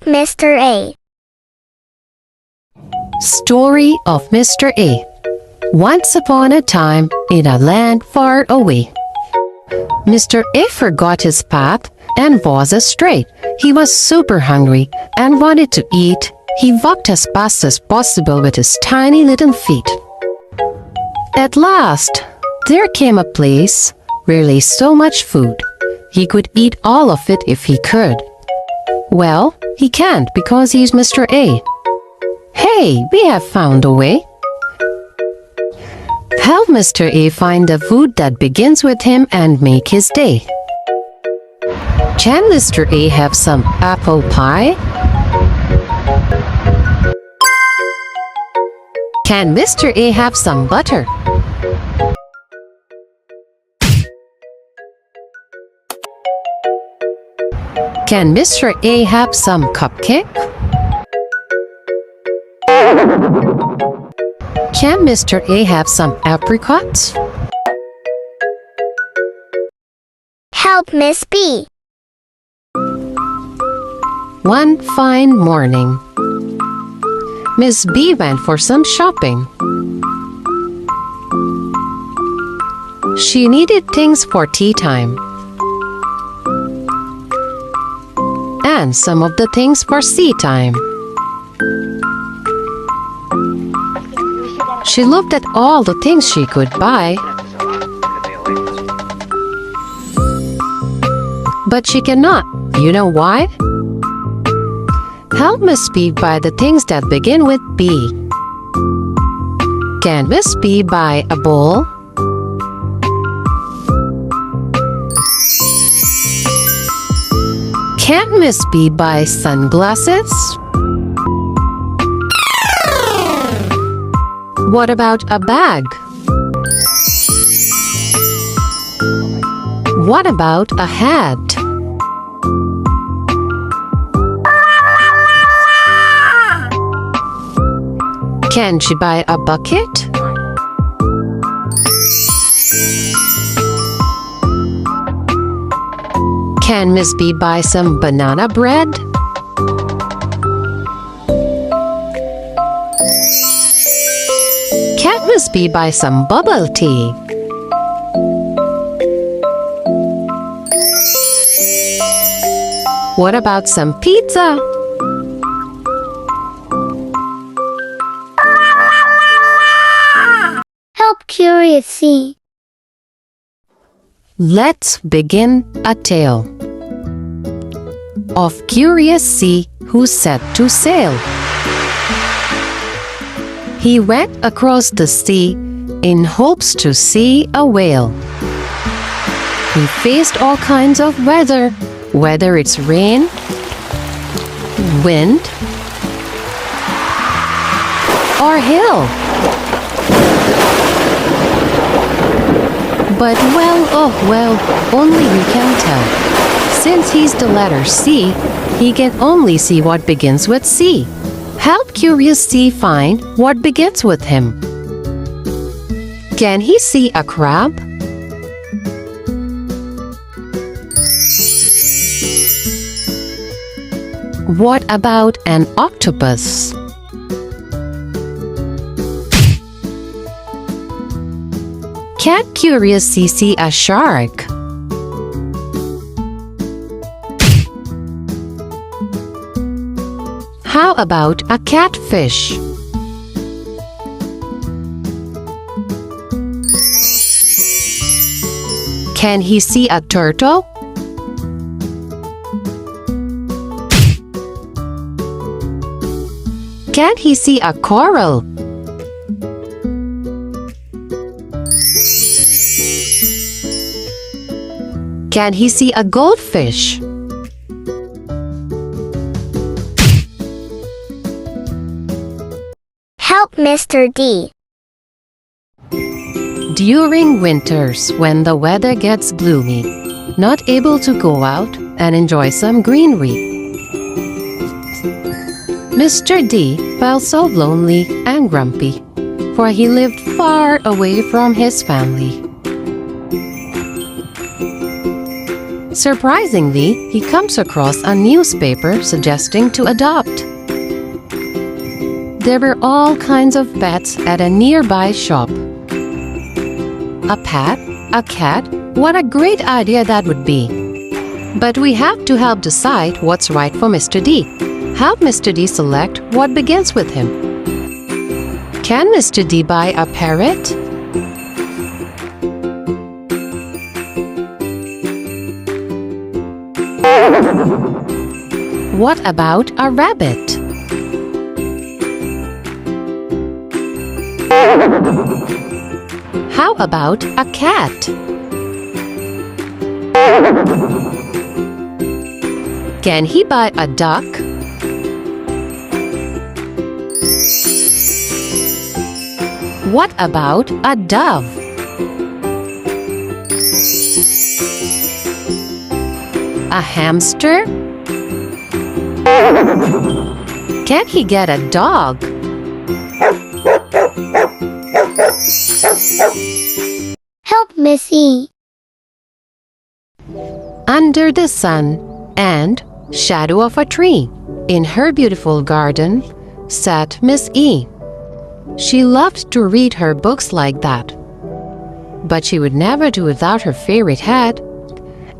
Help Mr. A. Story of Mr. A. Once upon a time, in a land far away, Mr. A forgot his path and was astray. He was super hungry and wanted to eat. He walked as fast as possible with his tiny little feet. At last, there came a place where lay so much food. He could eat all of it if he could. Well, he can't because he's Mr. A. Hey, we have found a way. Help Mr. A find the food that begins with him and make his day. Can Mr. A have some apple pie? Can Mr. A have some butter? Can Mr. A have some cupcake? Can Mr. A have some apricots? Help Miss B. One fine morning, Miss B went for some shopping. She needed things for tea time and some of the things for tea time. She looked at all the things she could buy, but she cannot. You know why? Help Miss B buy the things that begin with B. Can Miss B buy a bowl? Can't Miss B buy sunglasses? What about a bag? What about a hat? Can she buy a bucket? Can Miss B buy some banana bread? Can't Miss B buy some bubble tea? What about some pizza? Help Curious C. Let's begin a tale of Curious C who set to sail. He went across the sea in hopes to see a whale. He faced all kinds of weather, whether it's rain, wind, or hail. But only you can tell. Since he's the letter C, he can only see what begins with C. Help Curious C find what begins with him. Can he see a crab? What about an octopus? Can Curious C see a shark? How about a catfish? Can he see a turtle? Can he see a coral? Can he see a goldfish? Help Mr. D. During winters, when the weather gets gloomy, not able to go out and enjoy some greenery, Mr. D felt so lonely and grumpy, for he lived far away from his family. Surprisingly, he comes across a newspaper suggesting to adopt. There were all kinds of pets at a nearby shop. A pet, a cat, what a great idea that would be. But we have to help decide what's right for Mr. D. Help Mr. D select what begins with him. Can Mr. D buy a parrot? What about a rabbit? How about a cat? Can he buy a duck? What about a dove? A hamster? Can he get a dog? Help Miss E. Under the sun and shadow of a tree, in her beautiful garden, sat Miss E. She loved to read her books like that. But she would never do without her favorite hat.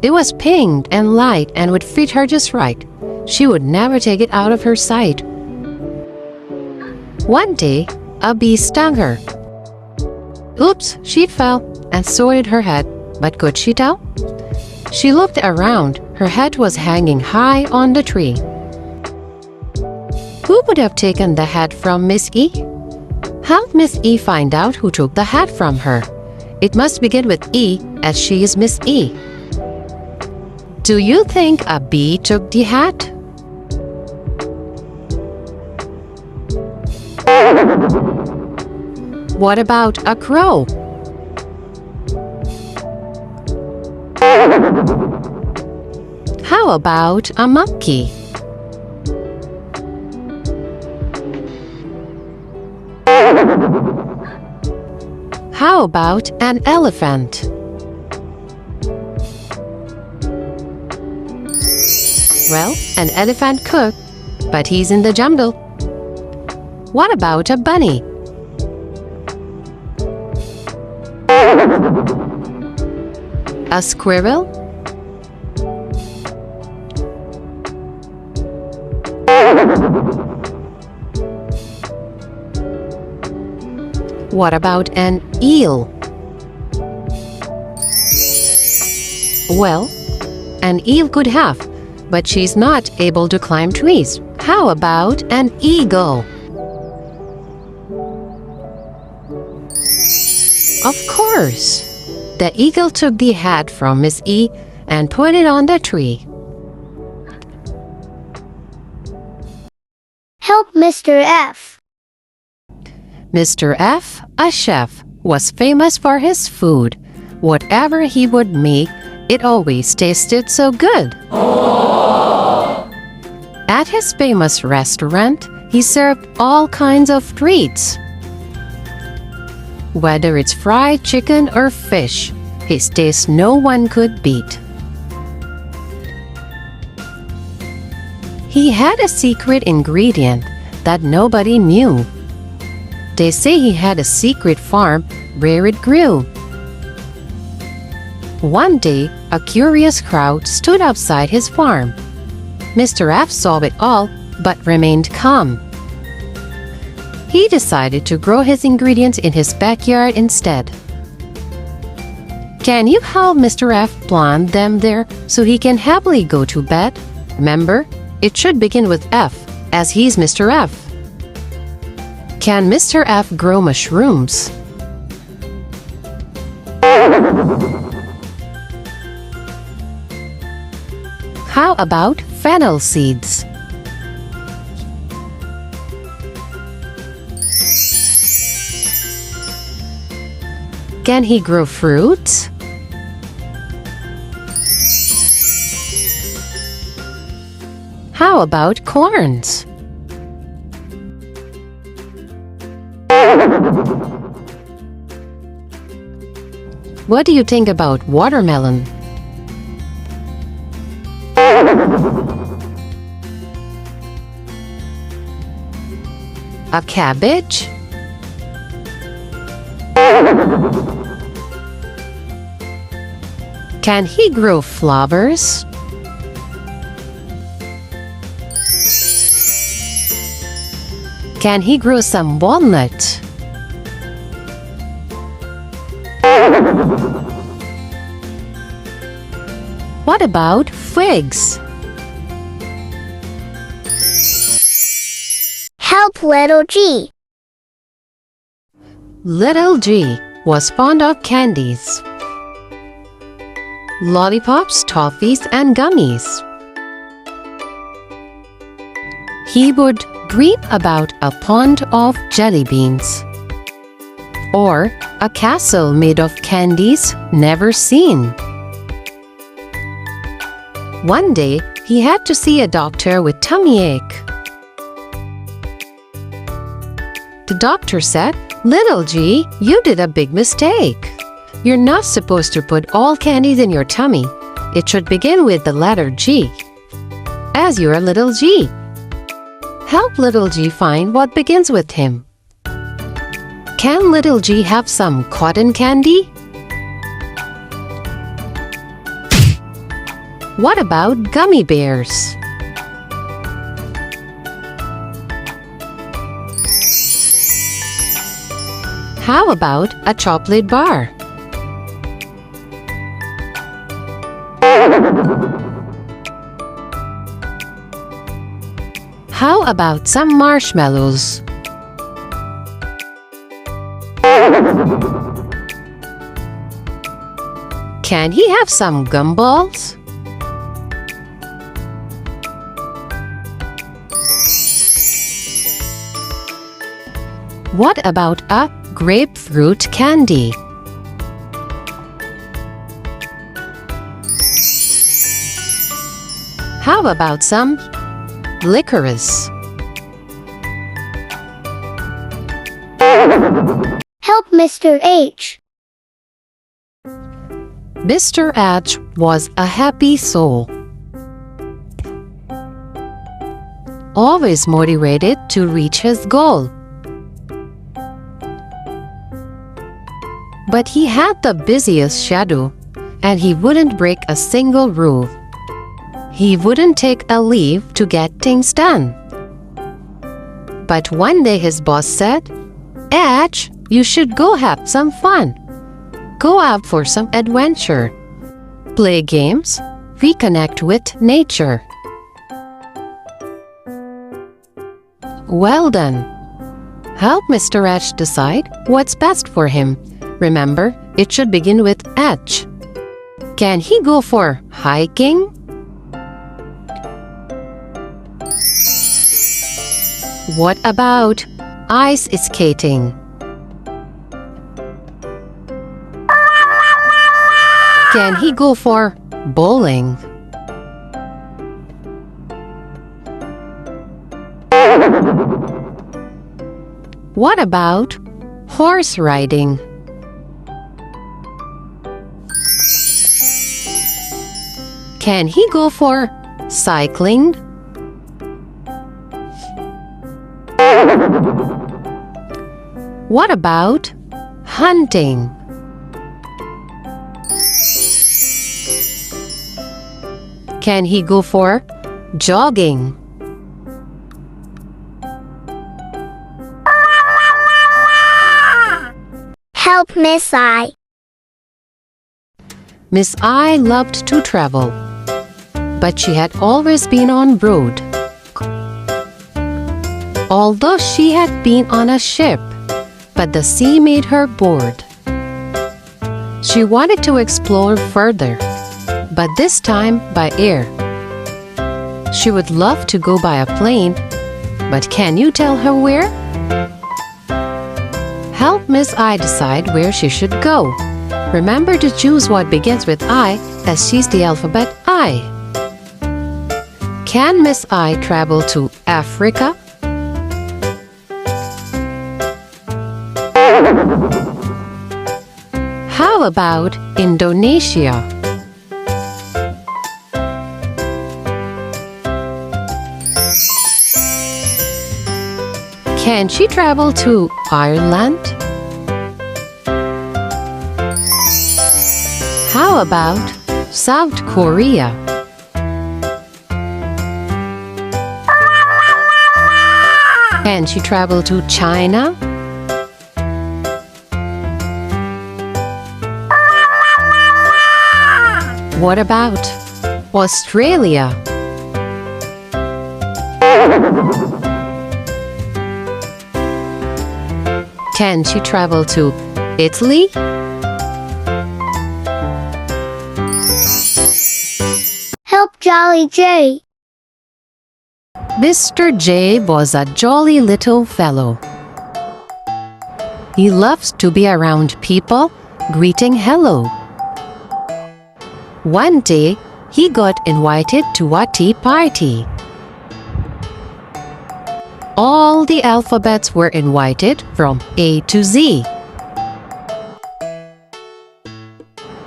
It was pink and light and would fit her just right. She would never take it out of her sight. One day, a bee stung her. Oops, she fell and sorted her head. But could she tell? She looked around. Her head was hanging high on the tree. Who would have taken the hat from Miss E? Help Miss E find out who took the hat from her. It must begin with E, as she is Miss E. Do you think a bee took the hat? What about a crow? How about a monkey? How about an elephant? Well, an elephant could, but he's in the jungle. What about a bunny? A squirrel? What about an eel? Well, an eel could have, but she's not able to climb trees. How about an eagle? Of course! The eagle took the hat from Miss E and put it on the tree. Help Mr. F. Mr. F, a chef, was famous for his food. Whatever he would make, it always tasted so good. At his famous restaurant, he served all kinds of treats. Whether it's fried chicken or fish, his taste no one could beat. He had a secret ingredient that nobody knew. They say he had a secret farm where it grew. One day, a curious crowd stood outside his farm. Mr. F saw it all, but remained calm. He decided to grow his ingredients in his backyard instead. Can you help Mr. F plant them there so he can happily go to bed? Remember, it should begin with F, as he's Mr. F. Can Mr. F grow mushrooms? How about fennel seeds? Can he grow fruits? How about corns? What do you think about watermelon? A cabbage? Can he grow flowers? Can he grow some walnut? What about figs? Help little G. Little G was fond of candies, lollipops, toffees, and gummies. He would dream about a pond of jelly beans or a castle made of candies never seen. One day, he had to see a doctor with tummy ache. The doctor said, "Little G, you did a big mistake. You're not supposed to put all candies in your tummy. It should begin with the letter G, as you're a little G." Help little G find what begins with him. Can little G have some cotton candy? What about gummy bears? How about a chocolate bar? How about some marshmallows? Can he have some gumballs? What about a grapefruit candy? How about some licorice? Help Mr. H. Mr. H was a happy soul, always motivated to reach his goal. But he had the busiest schedule, and he wouldn't break a single rule. He wouldn't take a leave to get things done. But one day his boss said, "H, you should go have some fun. Go out for some adventure. Play games. Reconnect with nature." Well done. Help Mr. H decide what's best for him. Remember, it should begin with H. Can he go for hiking? What about ice skating? Can he go for bowling? What about horse riding? Can he go for cycling? What about hunting? Can he go for jogging? Help Miss I. Miss I loved to travel, but she had always been on road. Although she had been on a ship, but the sea made her bored. She wanted to explore further, but this time by air. She would love to go by a plane, but can you tell her where? Help Miss I decide where she should go. Remember to choose what begins with I, as she's the alphabet I. Can Miss I travel to Africa? How about Indonesia? Can she travel to Ireland? How about South Korea? Can she travel to China? What about Australia? Can she travel to Italy? Help Jolly J. Mr. J was a jolly little fellow. He loves to be around people, greeting hello. One day, he got invited to a tea party. All the alphabets were invited from A to Z.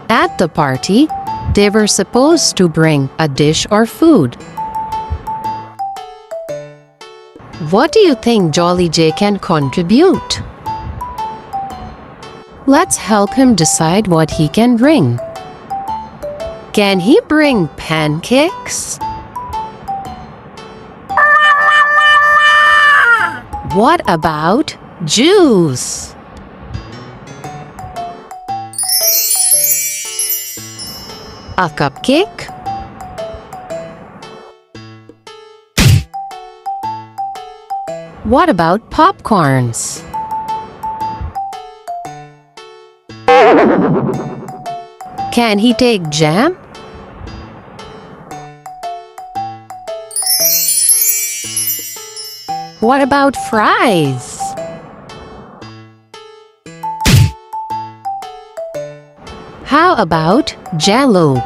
At the party, they were supposed to bring a dish or food. What do you think Jolly J can contribute? Let's help him decide what he can bring. Can he bring pancakes? What about juice? A cupcake? What about popcorns? Can he take jam? What about fries? How about Jell-O?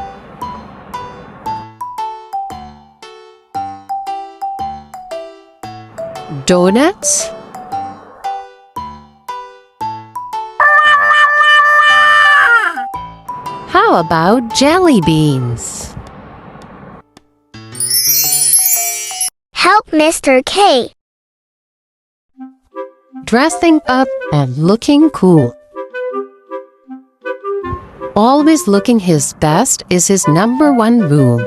Donuts? How about jelly beans? Help Mr. K. Dressing up and looking cool. Always looking his best is his #1 rule.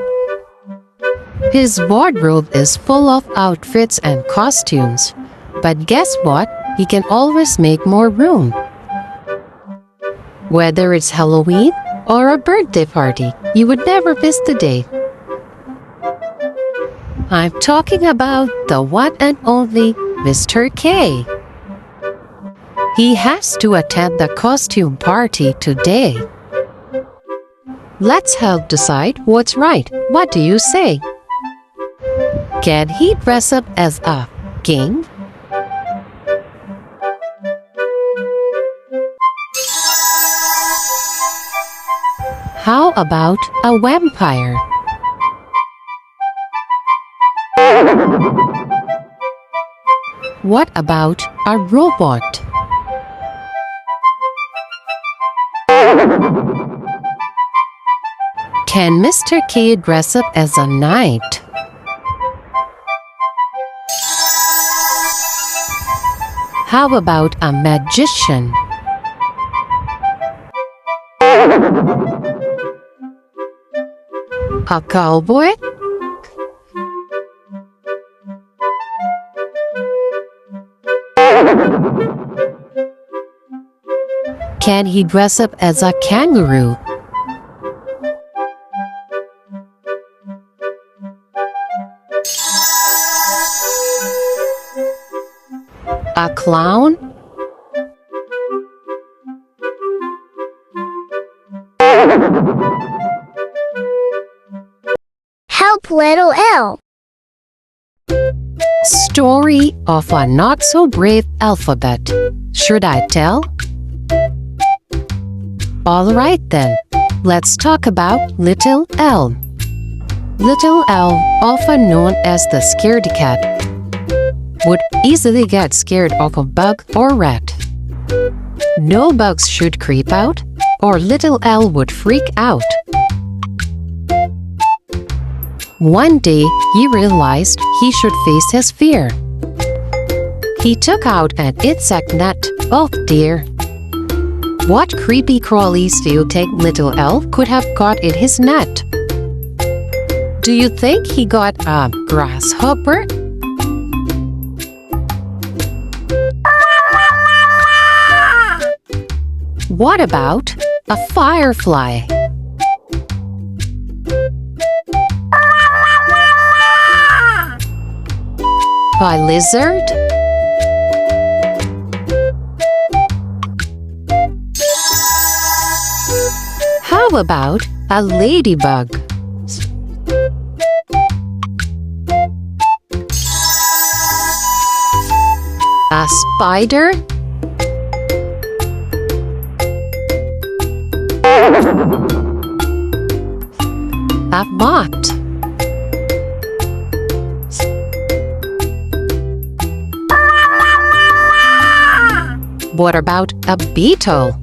His wardrobe is full of outfits and costumes, but guess what? He can always make more room. Whether it's Halloween or a birthday party, you would never miss the day. I'm talking about the one and only Mr. K. He has to attend the costume party today. Let's help decide what's right. What do you say? Can he dress up as a king? How about a vampire? What about a robot? Can Mr. K dress up as a knight? How about a magician? A cowboy? Can he dress up as a kangaroo? A clown? Help little L. Story of a not-so-brave alphabet. Should I tell? All right then, let's talk about Little L. Little L, often known as the scaredy cat, would easily get scared of a bug or rat. No bugs should creep out, or Little L would freak out. One day, he realized he should face his fear. He took out an insect net. Oh dear. What creepy crawlies do you think little elf could have got in his net? Do you think he got a grasshopper? What about a firefly? A lizard? How about a ladybug? A spider? A moth? What about a beetle?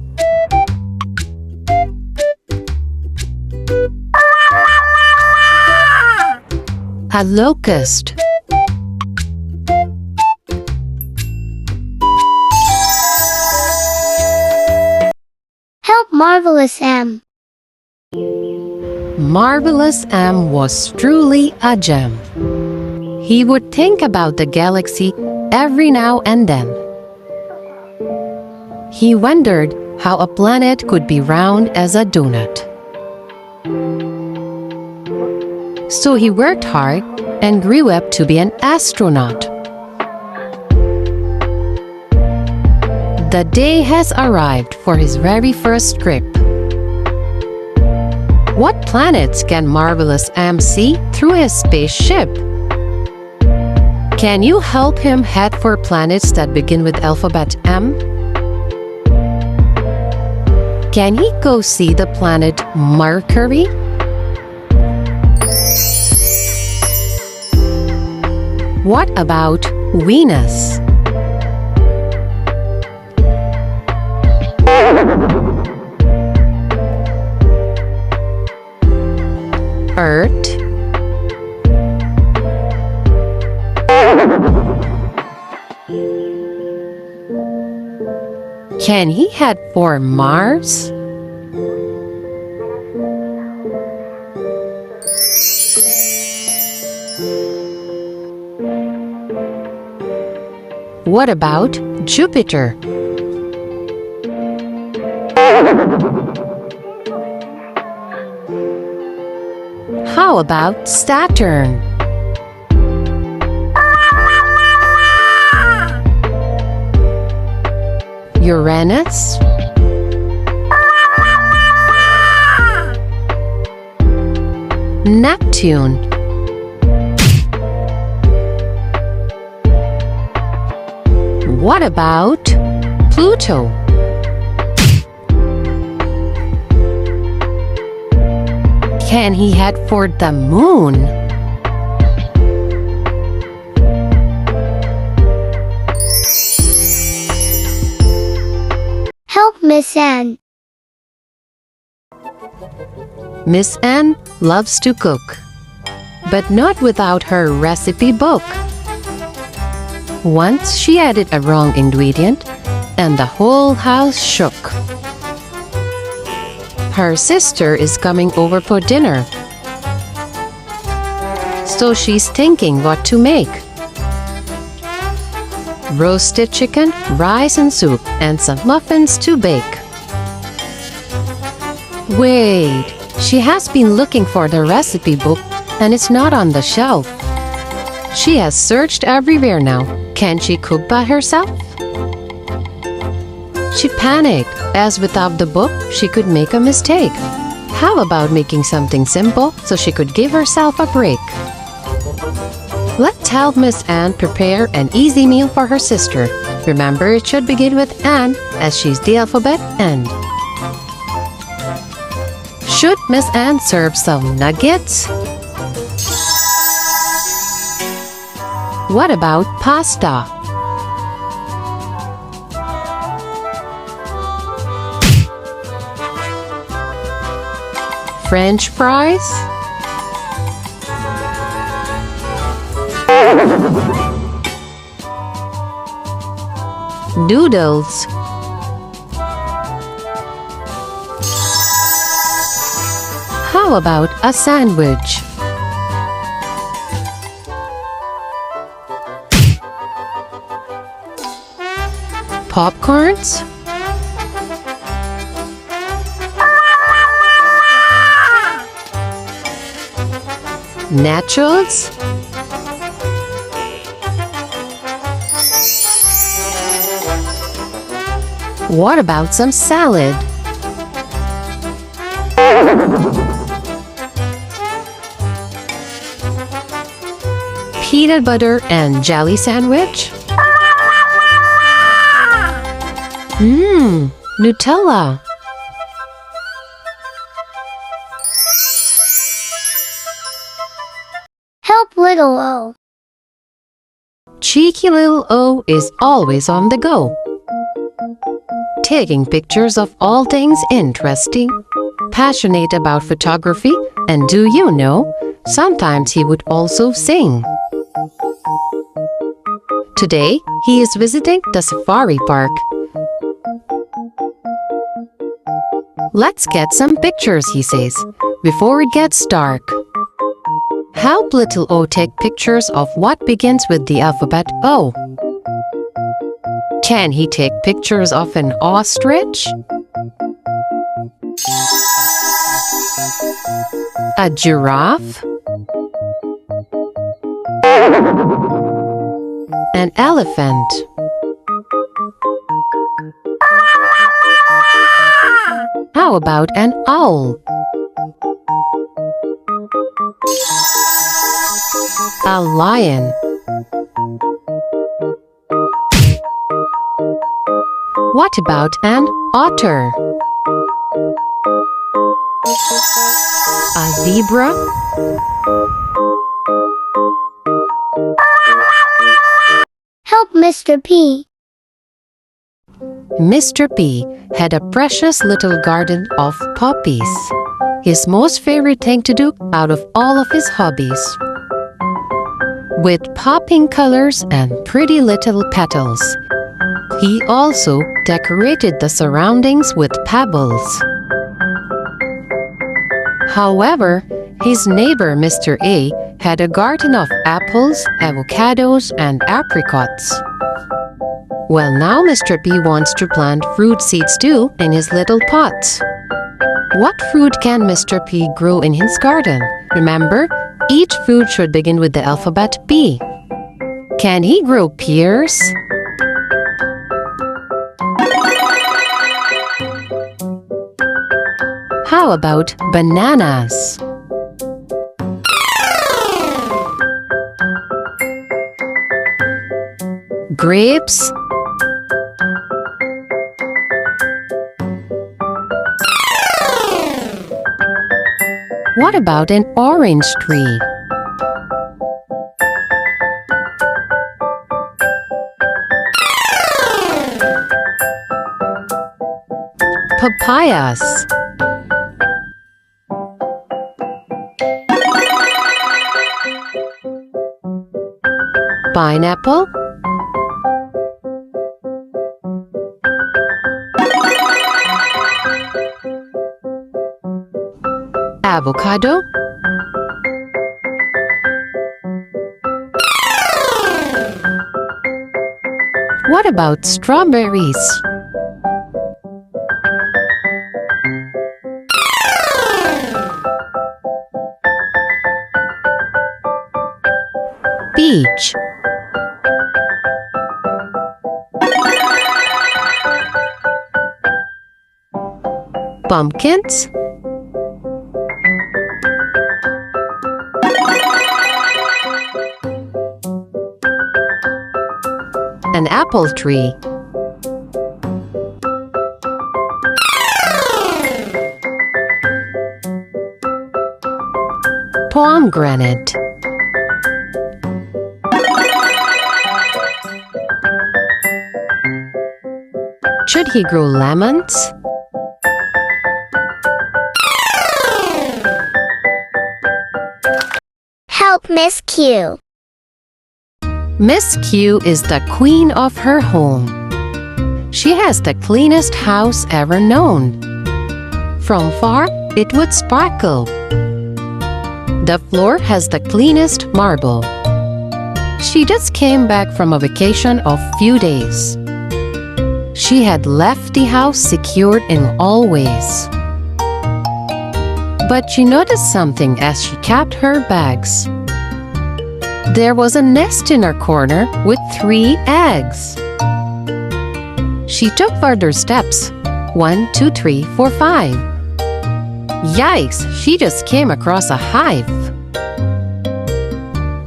A locust? Help Marvelous M. Marvelous M was truly a gem. He would think about the galaxy every now and then. He wondered how a planet could be round as a donut. So he worked hard and grew up to be an astronaut. The day has arrived for his very first trip. What planets can Marvelous M see through his spaceship? Can you help him head for planets that begin with alphabet M? Can he go see the planet Mercury? What about Venus? Earth? Can he head for Mars? What about Jupiter? How about Saturn? Uranus? Neptune? What about Pluto? Can he head for the moon? Help Miss N. Miss N loves to cook, but not without her recipe book. Once she added a wrong ingredient, and the whole house shook. Her sister is coming over for dinner, so she's thinking what to make. Roasted chicken, rice and soup, and some muffins to bake. Wait, she has been looking for the recipe book and it's not on the shelf. She has searched everywhere now. Can she cook by herself? She panicked, as without the book, she could make a mistake. How about making something simple so she could give herself a break? Let's help Miss Anne prepare an easy meal for her sister. Remember, it should begin with Anne, as she's the alphabet N. Should Miss Anne serve some nuggets? What about pasta? French fries? Noodles. How about a sandwich? Popcorns? Nachos? What about some salad? Peanut butter and jelly sandwich? Nutella. Help little O. Cheeky little O is always on the go, taking pictures of all things interesting, passionate about photography, and do you know, sometimes he would also sing. Today, he is visiting the safari park. Let's get some pictures, he says, before it gets dark. Help little O take pictures of what begins with the alphabet O. Can he take pictures of an ostrich? A giraffe? An elephant? How about an owl? A lion? What about an otter? A zebra? Help Mr. P. Mr. P had a precious little garden of poppies, his most favorite thing to do out of all of his hobbies. With popping colors and pretty little petals, he also decorated the surroundings with pebbles. However, his neighbor Mr. A had a garden of apples, avocados, and apricots. Well, now Mr. P wants to plant fruit seeds too in his little pots. What fruit can Mr. P grow in his garden? Remember, each fruit should begin with the alphabet P. Can he grow pears? How about bananas? Grapes? What about an orange tree? Papayas? Pineapple? Avocado? What about strawberries? Peach? Pumpkins? An apple tree? Pomegranate? Should he grow lemons? Help Miss Q. Miss Q is the queen of her home. She has the cleanest house ever known. From far, it would sparkle. The floor has the cleanest marble. She just came back from a vacation of few days. She had left the house secured in all ways. But she noticed something as she capped her bags. There was a nest in her corner with 3 eggs. She took further steps. 1, 2, 3, 4, 5. Yikes! She just came across a hive.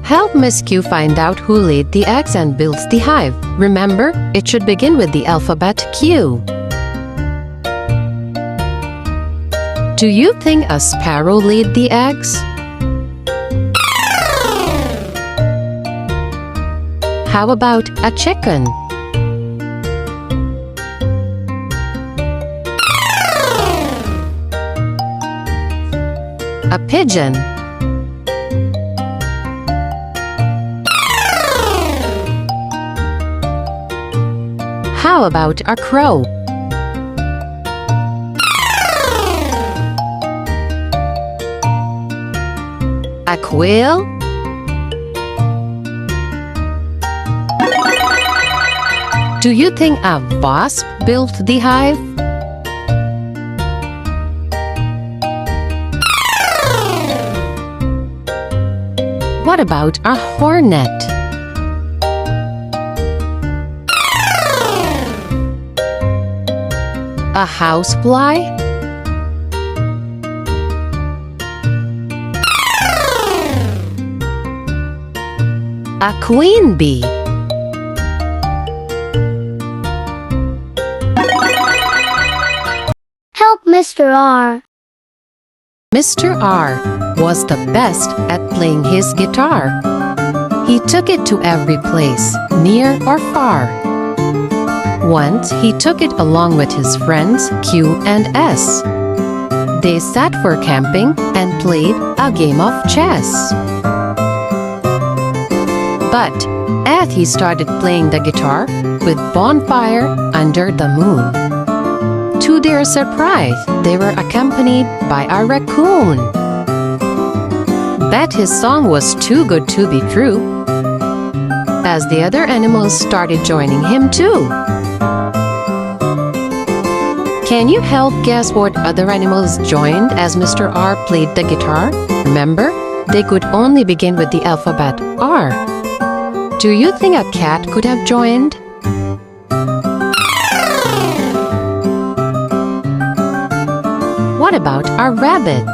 Help Miss Q find out who laid the eggs and builds the hive. Remember, it should begin with the alphabet Q. Do you think a sparrow laid the eggs? How about a chicken? A pigeon? How about a crow? A quail? Do you think a wasp built the hive? What about a hornet? A housefly? A queen bee? Help Mr. R. Mr. R was the best at playing his guitar. He took it to every place, near or far. Once he took it along with his friends Q and S. They sat for camping and played a game of chess. But as he started playing the guitar with bonfire under the moon, to their surprise, they were accompanied by a raccoon. Bet his song was too good to be true, as the other animals started joining him too. Can you help guess what other animals joined as Mr. R played the guitar? Remember, they could only begin with the alphabet R. Do you think a cat could have joined? What about a rabbit?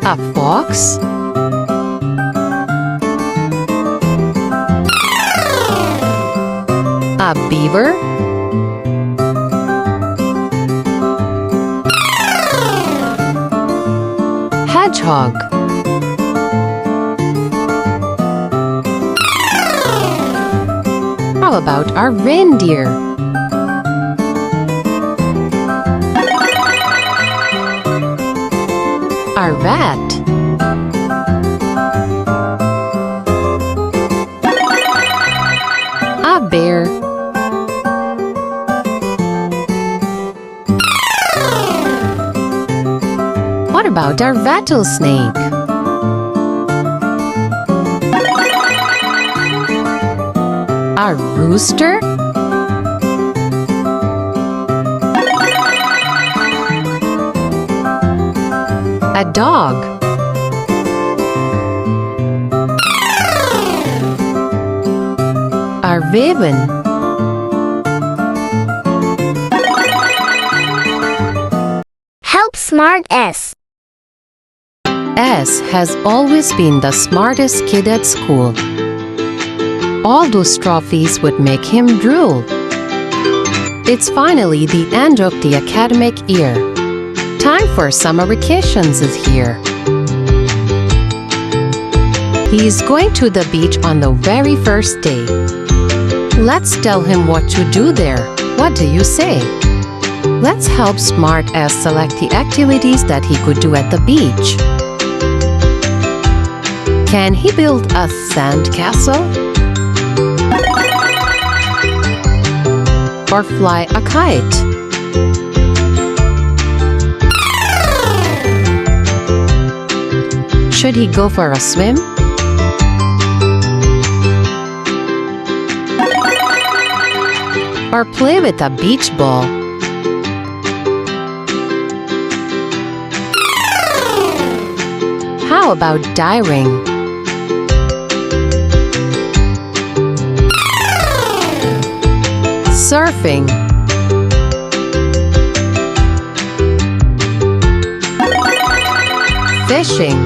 A fox? A beaver? Hedgehog? How about our reindeer? Our rat? A bear? What about our rattlesnake? A rooster? A dog? A raven? Help Smart S. S has always been the smartest kid at school. All those trophies would make him drool. It's finally the end of the academic year. Time for summer vacations is here. He is going to the beach on the very first day. Let's tell him what to do there. What do you say? Let's help Smart S select the activities that he could do at the beach. Can he build a sand castle? Or fly a kite? Should he go for a swim? Or play with a beach ball? How about diving? Surfing? Fishing?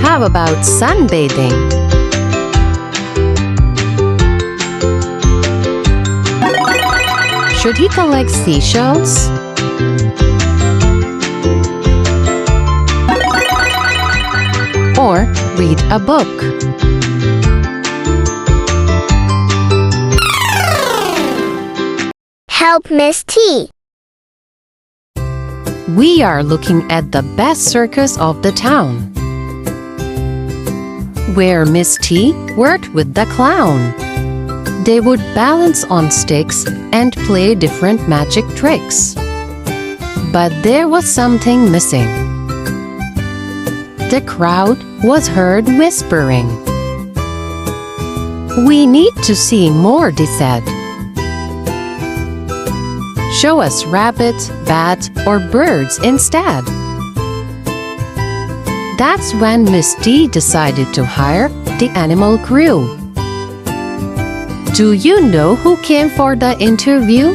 How about sunbathing? Should he collect seashells? Or read a book? Help Miss T. We are looking at the best circus of the town, where Miss T worked with the clown. They would balance on sticks and play different magic tricks. But there was something missing. The crowd was heard whispering. "We need to see more," they said. "Show us rabbits, bats, or birds instead." That's when Miss T decided to hire the animal crew. Do you know who came for the interview?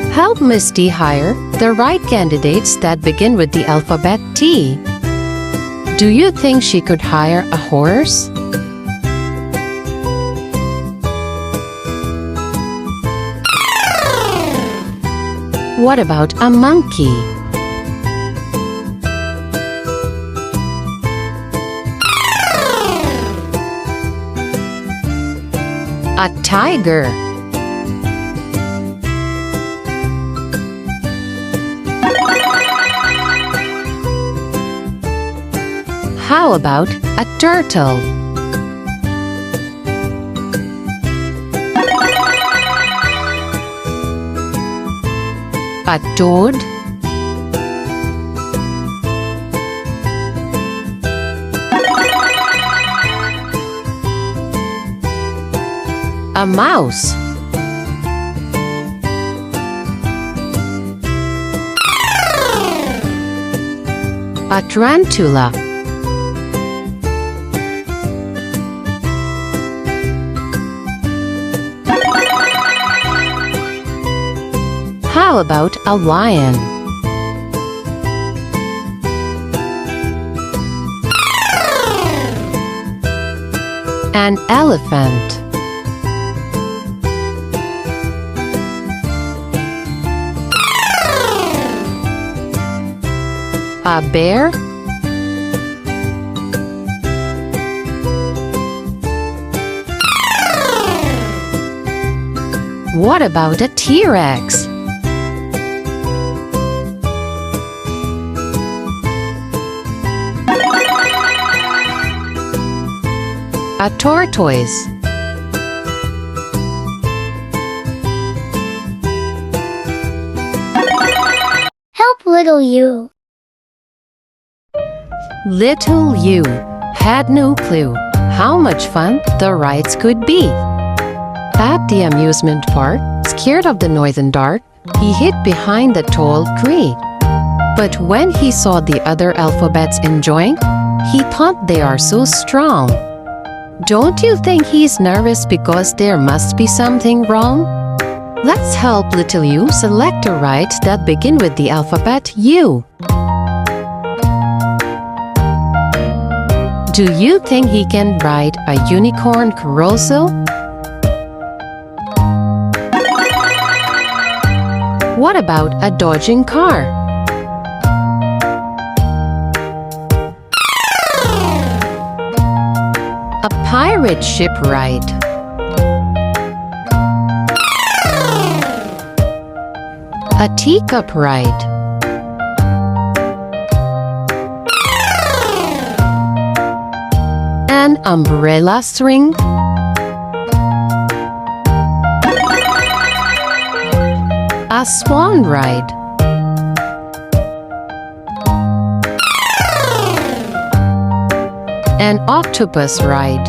Help Miss T hire the right candidates that begin with the alphabet T. Do you think she could hire a horse? What about a monkey? A tiger? How about a turtle? A toad? A mouse? A tarantula? How about a lion? An elephant? A bear? What about a T-Rex? A tortoise? Help little you. Little you had no clue how much fun the rides could be. At the amusement park, scared of the noise and dark, he hid behind the tall tree. But when he saw the other alphabets enjoying, he thought they are so strong. Don't you think he's nervous because there must be something wrong? Let's help little you select a ride that begin with the alphabet U. Do you think he can ride a unicorn carousel? What about a dodging car? A pirate ship ride? A teacup ride? umbrella swing, a swan ride, an octopus ride,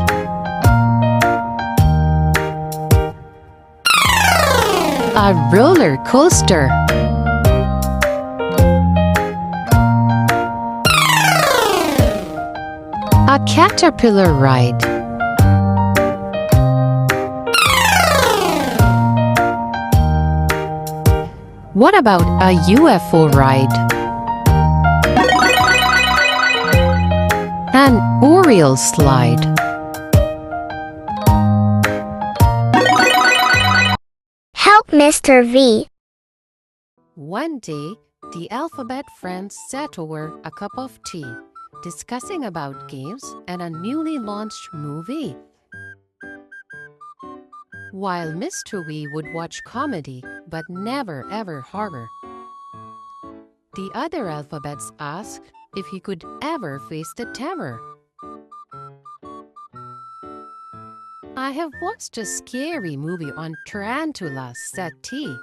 a roller coaster, a caterpillar ride, what about a UFO ride? An Oriole slide. Help Mr. V. One day, the alphabet friends sat over a cup of tea, discussing about games and a newly launched movie. While Mr. V would watch comedy, but never ever horror. The other alphabets asked if he could ever face the terror. I have watched a scary movie on tarantulas, said T.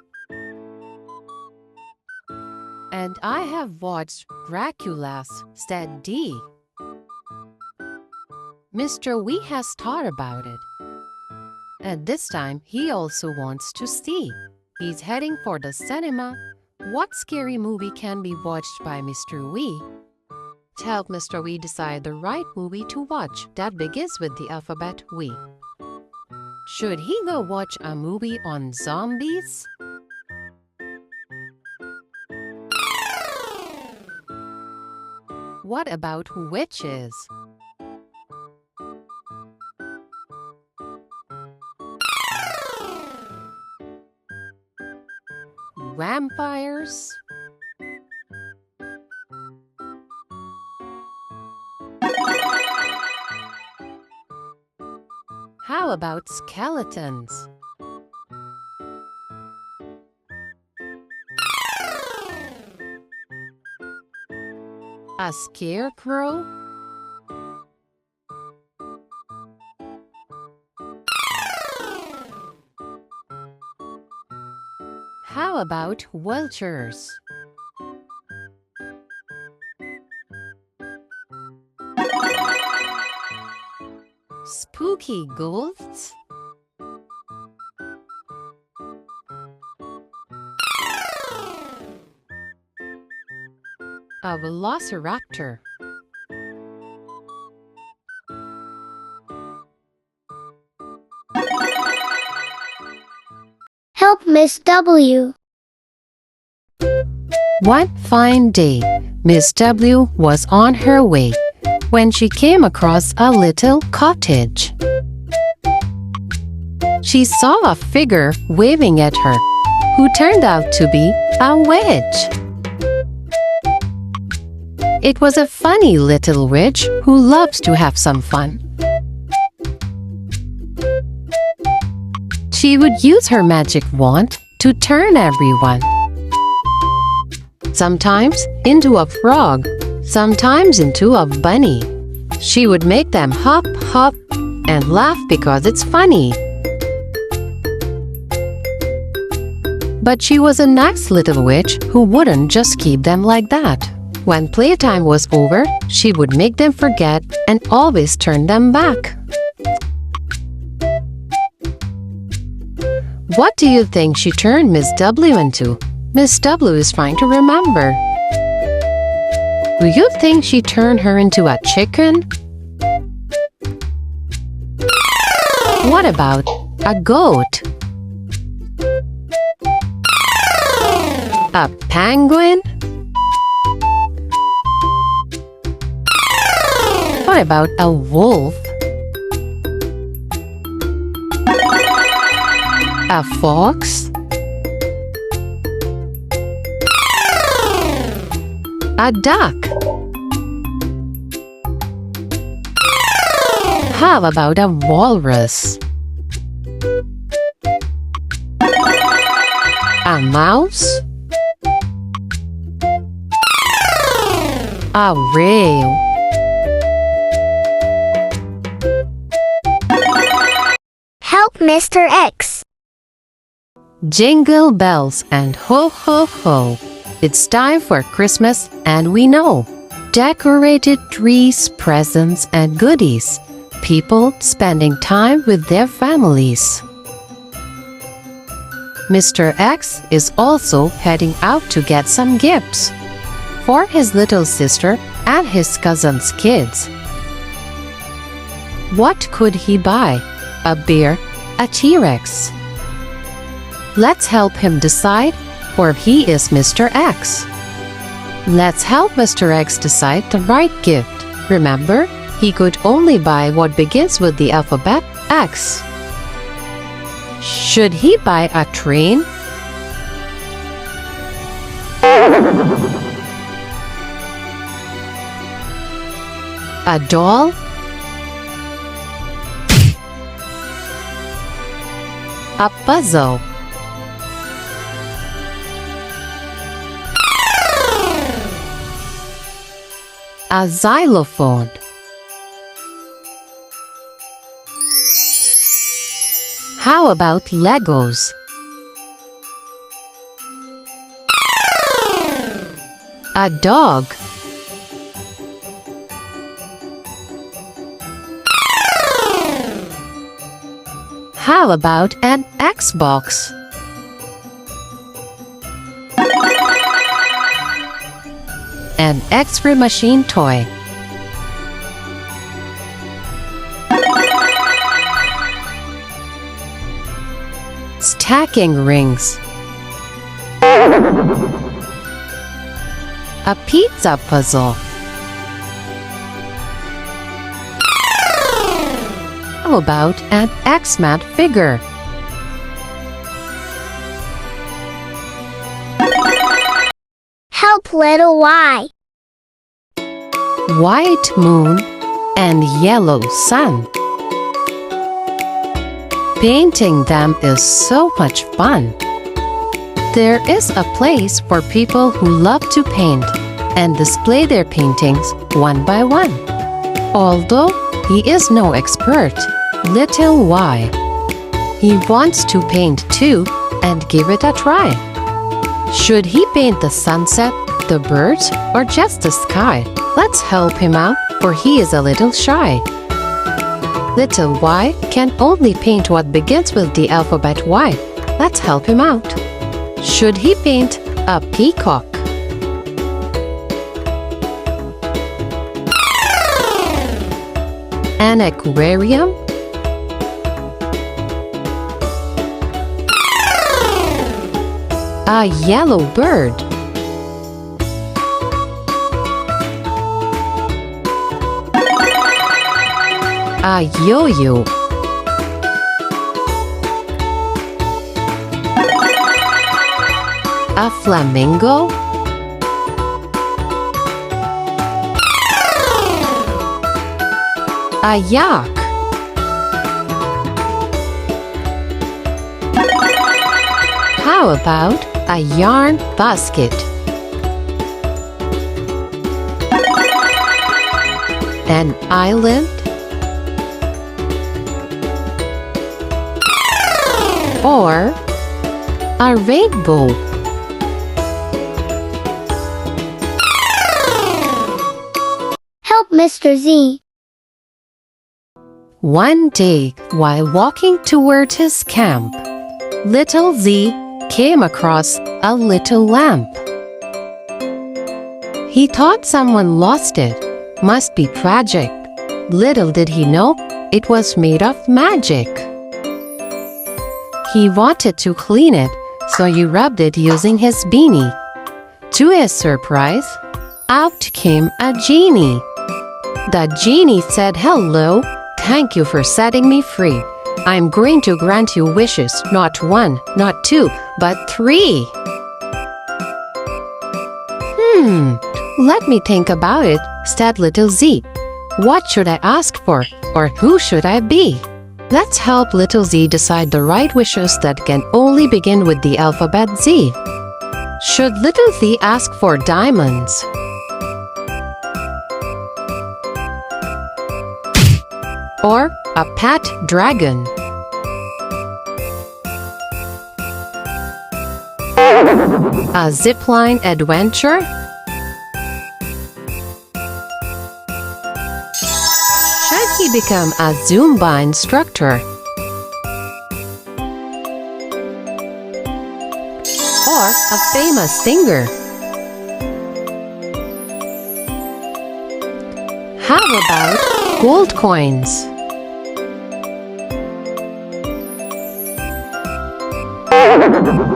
And I have watched Draculas, said D. Mr. V has thought about it. And this time, he also wants to see. He's heading for the cinema. What scary movie can be watched by Mr. V? To help Mr. V decide the right movie to watch that begins with the alphabet V. Should he go watch a movie on zombies? What about witches? Vampires? How about skeletons? A scarecrow? How about vultures? Spooky ghosts? A velociraptor? Help Miss W. One fine day, Miss W was on her way when she came across a little cottage. She saw a figure waving at her, who turned out to be a witch. It was a funny little witch who loves to have some fun. She would use her magic wand to turn everyone. Sometimes into a frog, sometimes into a bunny. She would make them hop, hop, and laugh because it's funny. But she was a nice little witch who wouldn't just keep them like that. When playtime was over, she would make them forget and always turn them back. What do you think she turned Miss W into? Miss W is trying to remember. Do you think she turned her into a chicken? What about a goat? A penguin? What about a wolf? A fox? A duck? How about a walrus? A mouse? A rail? Mr. X. Jingle bells and ho ho ho. It's time for Christmas and we know. Decorated trees, presents and goodies. People spending time with their families. Mr. X is also heading out to get some gifts for his little sister and his cousin's kids. What could he buy? A bear, a T-Rex? Let's help him decide, for he is Mr. X. Let's help Mr. X decide the right gift. Remember, he could only buy what begins with the alphabet X. Should he buy a train? A doll? A puzzle? A xylophone? How about Legos? A dog? How about an Xbox? An X-ray machine toy? Stacking rings? A pizza puzzle? How about an X-Man figure? Help little Y. White moon and yellow sun. Painting them is so much fun. There is a place for people who love to paint and display their paintings one by one. Although he is no expert, little Y. He wants to paint too and give it a try. Should he paint the sunset, the birds, or just the sky? Let's help him out, for he is a little shy. Little Y can only paint what begins with the alphabet Y. Let's help him out. Should he paint a peacock? An aquarium? A yellow bird? A yo-yo? A flamingo? A yak? How about a yarn basket? An island? Or a rainbow? Help Mr. Z. One day, while walking toward his camp, little Z came across a little lamp. He thought someone lost it. Must be tragic. Little did he know, it was made of magic. He wanted to clean it, so he rubbed it using his beanie. To his surprise, out came a genie. The genie said, "Hello, thank you for setting me free. I'm going to grant you wishes, not one, not two, but 3. Let me think about it," said little Z. What should I ask for, or who should I be? Let's help little Z decide the right wishes that can only begin with the alphabet Z. Should little Z ask for diamonds? Or a pet dragon? A zipline adventure? Should he become a Zumba instructor? Or a famous singer? How about gold coins?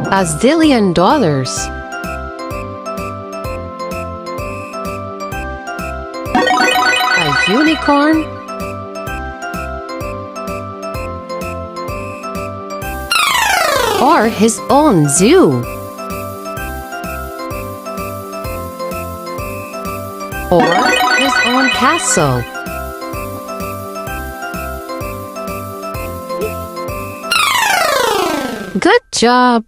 A zillion dollars? A unicorn? Or his own zoo? Or his own castle? Good job!